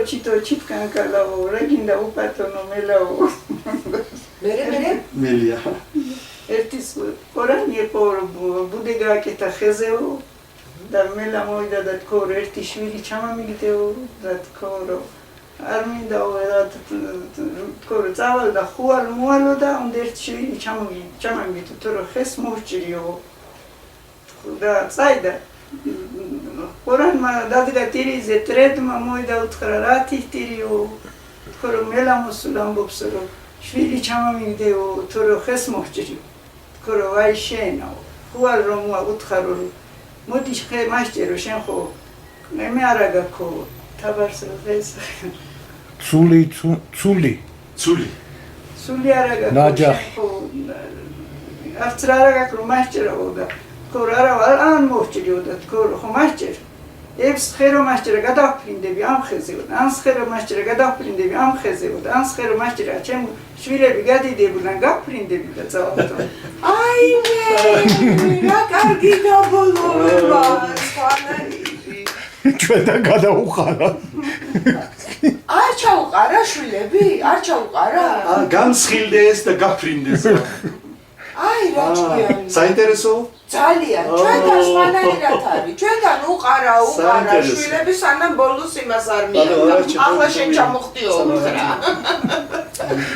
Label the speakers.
Speaker 1: ჩიტო ჩიტკანკალაო რეგინდა უპატონო მელაო
Speaker 2: მე
Speaker 3: მელია
Speaker 1: ერთის ყორანი იყო ბუდე გააკეთა ხეზეო და მელა მოვიდა და თქო ერთი შვილი ჩამამიგდეო და თქო არ მინდაო თქო წავალ და ხუალ მოალო და უნდა ერთი შვილი ჩამამიგდო თორე ხეს მოუჭრიო და წაიდა ყორანმა დადგა ტირიზე ტრედმა მოვიდა უთხრა რა თითირიო თქო მელა მოსულ ამბობს რომ შვილი ჩამამიგდეო თორე ხეს მოუჭრიო თქო ვაი შენო ხუალ რომ უთხარო მოდი ხე მასჭერო შენ ხო მე არა გაქო თაბარს ეს
Speaker 4: ცული
Speaker 1: არა გაქო
Speaker 4: ნაჯახი
Speaker 1: არც რა გაქო მასჭერო და თქო რა ან მოჭრიო და თქო ხო მასჭერ ეს ხერო მასჭერა გადავფრინდები ამ ხეზე და ან ხერო მასჭერა გადავფრინდები ამ ხეზე და ან ხერო მასჭერა ჩემ შვილები გადიდებოდნენ გაფრინდები და წავედო
Speaker 2: აი მე რა კარგი გაბოლოება სვანაირი
Speaker 4: ჩვენ და გადაუყარა
Speaker 2: არ ჩაუყარა შვილები არ ჩაუყარა
Speaker 3: განსხილდეს და გაფრინდეს
Speaker 2: აი რა ჭკვიანი
Speaker 3: საინტერესო
Speaker 2: ძალიან ჩვენთან სვანაირად არის ჩვენთან უყარა შვილები სანამ ბოლოს იმას არ მიიღო ახლა შენ ჩამოხდიო უთხრა